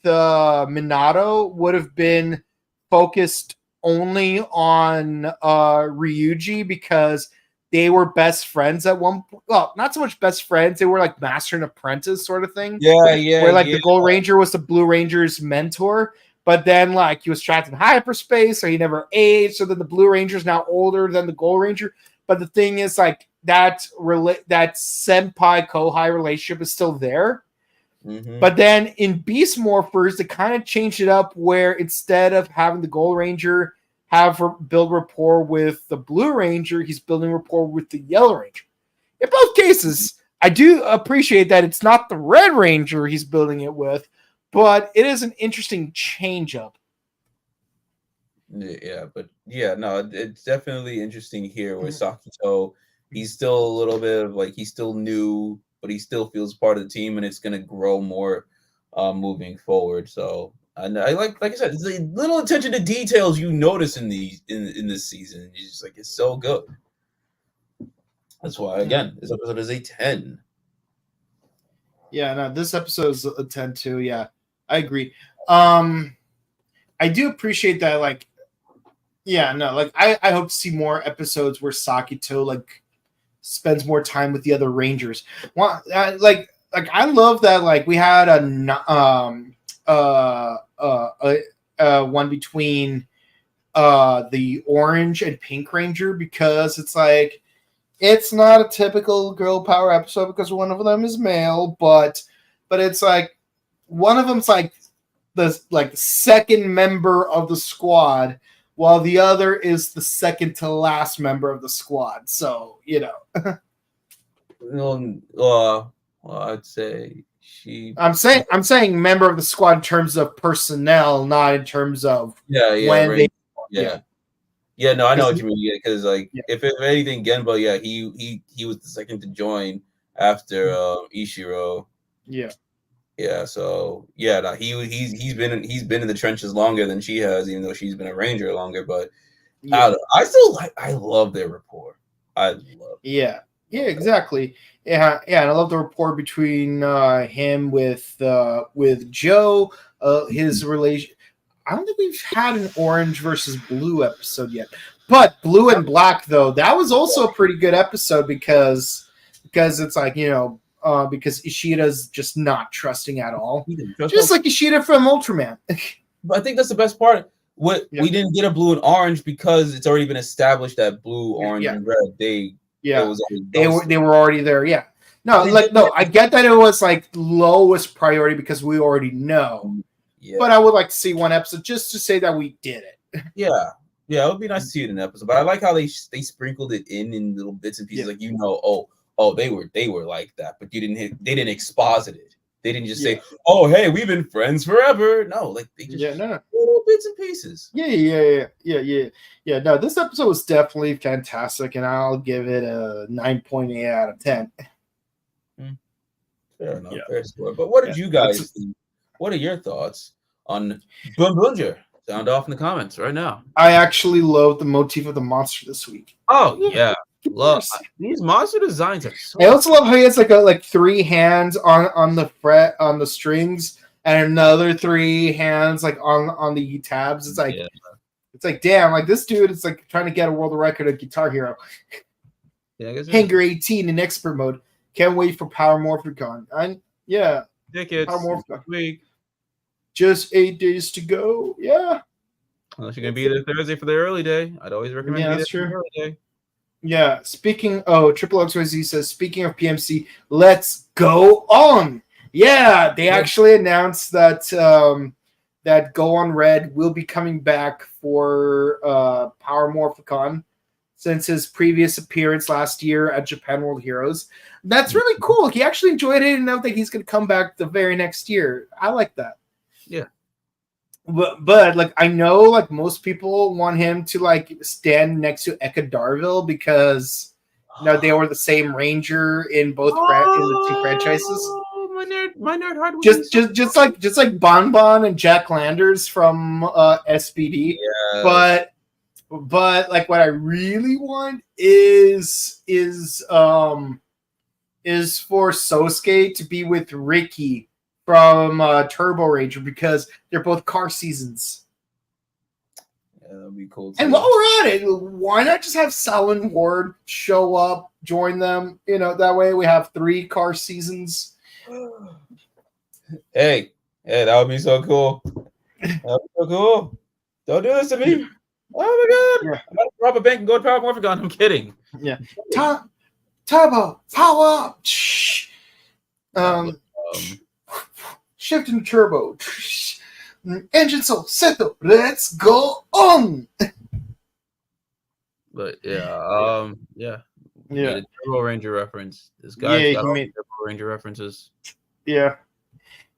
Minato would have been focused only on Ryuji because they were best friends at one point. Well, not so much best friends. They were like master and apprentice sort of thing. Yeah. Where like the Gold Ranger was the Blue Ranger's mentor, but then like he was trapped in hyperspace, so he never aged. So then the Blue Ranger's now older than the Gold Ranger. But the thing is, like that senpai kohai relationship is still there. But then in Beast Morphers, they kind of changed it up where instead of having the Gold Ranger build rapport with the Blue Ranger, he's building rapport with the Yellow Ranger. In both cases, I do appreciate that it's not the Red Ranger he's building it with, but it is an interesting change up. Yeah, but no, it's definitely interesting here where Sakito, he's still a little bit of like he's still new, but he still feels part of the team, and it's gonna grow more moving forward. So and I like I said, it's the little attention to details you notice in this season. It's just like it's so good. That's why again, this episode is a 10. Yeah, no, this episode is a 10 too. Yeah, I agree. I do appreciate that. Like, yeah, no, like I hope to see more episodes where Sakito like spends more time with the other Rangers. Well, like I love that. Like we had one between the Orange and Pink Ranger because it's like it's not a typical girl power episode because one of them is male, but it's like one of them's like the second member of the squad, while the other is the second to last member of the squad. So I'd say she. I'm saying member of the squad in terms of personnel, not in terms of when right. they. Yeah. Yeah, no, I know what Because you mean. Yeah, because like if anything, Genbo, yeah, he was the second to join after Ishiro. Yeah. Yeah, so yeah, no, he's been in the trenches longer than she has, even though she's been a ranger longer. But I love their rapport. I love. Yeah, exactly. And I love the rapport between him with Joe. His relation. I don't think we've had an orange versus blue episode yet, but blue and black though that was also a pretty good episode because it's like because Ishida's just not trusting at all, just like Ishida from Ultraman. But I think that's the best part. We didn't get a blue and orange because it's already been established that blue, orange, and red. They were already there. Yeah. No, I get that it was like lowest priority because we already know. Yeah. But I would like to see one episode just to say that we did it. Yeah. Yeah, it would be nice to see it in an episode. But I like how they sprinkled it in little bits and pieces. Like they were like that, but they didn't exposit it. They didn't just say, "Oh, hey, we've been friends forever." No, like they just little bits and pieces. Yeah. No, this episode was definitely fantastic, and I'll give it a 9.8 out of 10. Fair enough, fair score. But what did you guys think? What are your thoughts on Boonboomger? Sound off in the comments right now. I actually love the motif of the monster this week. Oh yeah. Love these monster designs are so. I also love how he has like 3 hands on the fret on the strings and another 3 hands like on the tabs. It's like it's like damn, like this dude is like trying to get a world record of Guitar Hero. Yeah, I guess Hanger 18 in expert mode. Can't wait for Power Morphicon. Tickets Power Morphicon week. Just 8 days to go. Yeah. Unless you're gonna be there Thursday for the early day, I'd always recommend that's true. For the early day. Yeah, Triple XYZ says, speaking of PMC, let's go on. Yeah, they actually announced that that Go On Red will be coming back for Power Morphicon since his previous appearance last year at Japan World Heroes. That's really cool. He actually enjoyed it and now that he's going to come back the very next year. I like that. Yeah. But like I know like most people want him to like stand next to Eka Darville because they were the same ranger in both in the 2 franchises. My nerd heart. Just like Bon Bon and Jack Landers from SPD. Yeah. But like what I really want is for Sosuke to be with Ricky from Turbo Ranger because they're both car seasons. Yeah, that'd be cool. And while we're at it, why not just have Sal and Ward show up, join them? That way we have 3 car seasons. Hey, that would be so cool. That would be so cool. Don't do this to me. Oh my god. I'm about to rob a bank and go to Power Morphicon. I'm kidding. Yeah. Turbo, power up. Shifting turbo. Engine so settle. Let's go on. But yeah. Turbo Ranger reference. This guy's got Turbo Ranger references. Yeah.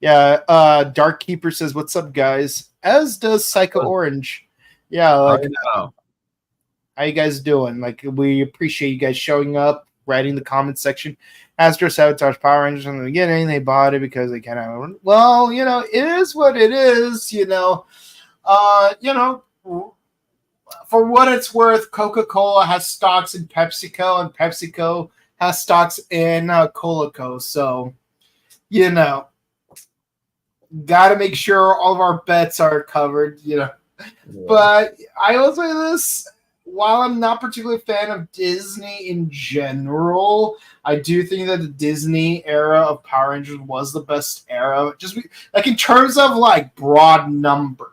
Dark Keeper says, "What's up, guys?" As does Psycho Orange. Yeah, like how you guys doing? Like we appreciate you guys showing up, writing the comment section. Astro Sabotage Power Rangers from the beginning. They bought it because they kind of it is what it is, for what it's worth, Coca-Cola has stocks in PepsiCo and PepsiCo has stocks in Colaco. So, gotta make sure all of our bets are covered, Yeah. But I will say this. While I'm not particularly a fan of Disney in general, I do think that the Disney era of Power Rangers was the best era. Just like in terms of like broad numbers,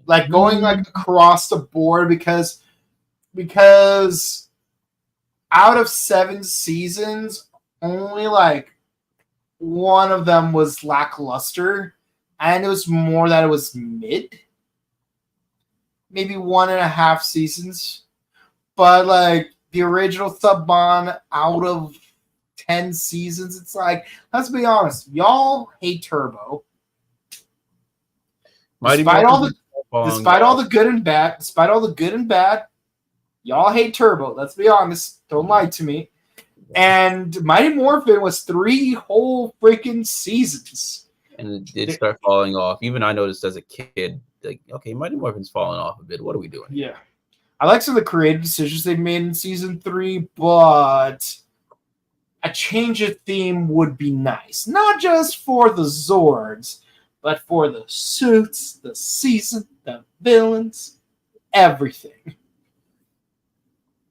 like going like across the board because out of 7 seasons, only like one of them was lackluster, and it was more that it was mid. Maybe 1.5 seasons, but like the original Saban out of 10 seasons. It's like, let's be honest, y'all hate Turbo. Despite all the good and bad, y'all hate Turbo. Let's be honest. Don't lie to me. And Mighty Morphin was 3 whole freaking seasons. And it did start falling off. Even I noticed as a kid, like, okay, Mighty Morphin's falling off a bit. What are we doing? Yeah. I like some of the creative decisions they made in season 3, but a change of theme would be nice. Not just for the Zords, but for the suits, the season, the villains, everything.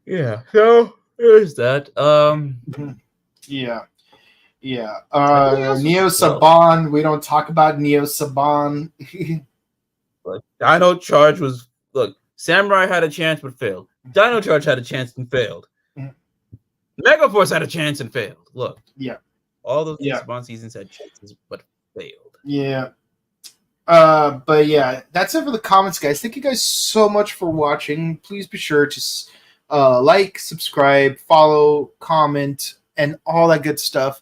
Yeah. So there's that. Yeah. Neo Saban. We don't talk about Neo Saban. Like, Dino Charge was Samurai had a chance but failed. Dino Charge had a chance and failed. Megaforce had a chance and failed. Look. Yeah. All those Saban seasons had chances but failed. Yeah. But yeah, that's it for the comments, guys. Thank you guys so much for watching. Please be sure to like, subscribe, follow, comment, and all that good stuff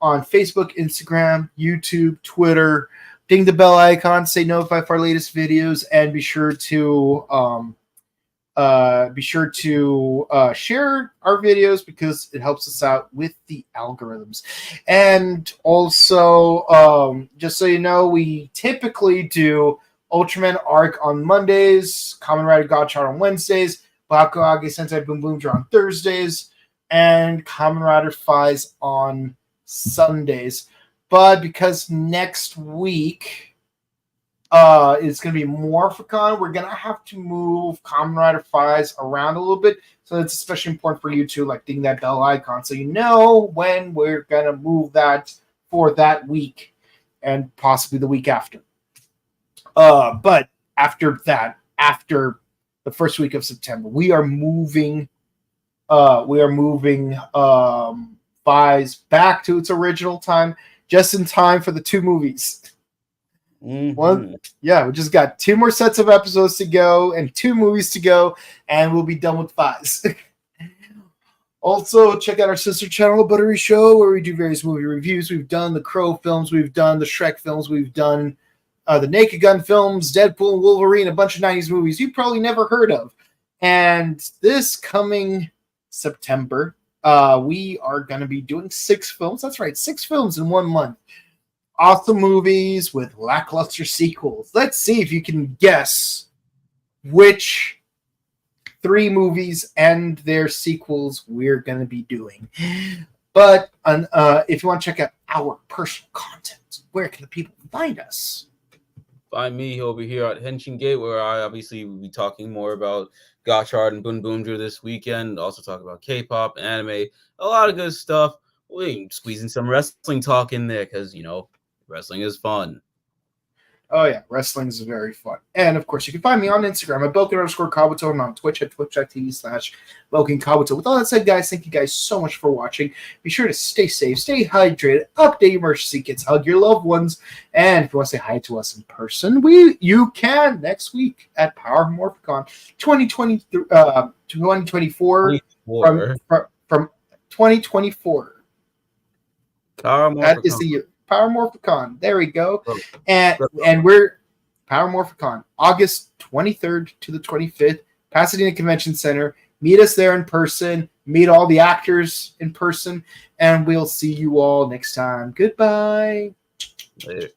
on Facebook, Instagram, YouTube, Twitter. Ding the bell icon, stay notified for our latest videos, and be sure to share our videos because it helps us out with the algorithms. And also, just so you know, we typically do Ultraman Arc on Mondays, Kamen Rider Godchild on Wednesdays, Bakuage Sentai Boonboomger on Thursdays, and Kamen Rider Fies on Sundays. But because next week it's going to be Morphicon, we're going to have to move Kamen Rider Fies around a little bit. So it's especially important for you to ding that bell icon so you know when we're going to move that for that week and possibly the week after. But after that, after the first week of September, we are moving Fies back to its original time, just in time for the 2 movies. We just got 2 more sets of episodes to go and 2 movies to go, and we'll be done with Fies. Also, check out our sister channel, The Buttery Show, where we do various movie reviews. We've done the Crow films, we've done the Shrek films, we've done the Naked Gun films, Deadpool and Wolverine, a bunch of 90s movies you've probably never heard of. And this coming September, we are going to be doing 6 films. That's right, 6 films in 1 month. Awesome movies with lackluster sequels. Let's see if you can guess which 3 movies and their sequels we're going to be doing. But if you want to check out our personal content, where can the people find us? Find me over here at Henshin Gate, where I obviously will be talking more about Gotchard and Boonboomger this weekend. Also talk about K-pop, anime, a lot of good stuff. We squeezing some wrestling talk in there because, wrestling is fun. Oh, yeah. Wrestling is very fun. And, of course, you can find me on Instagram at Boken_Kabuto and on Twitch at twitch.tv/BokenKabuto. With all that said, guys, thank you guys so much for watching. Be sure to stay safe, stay hydrated, update your emergency kits, hug your loved ones. And if you want to say hi to us in person, you can next week at Power Morphicon 2024 from 2024. That is the year. Power Morphicon. There we go. And we're Power Morphicon, August 23rd to the 25th, Pasadena Convention Center. Meet us there in person. Meet all the actors in person. And we'll see you all next time. Goodbye. Later.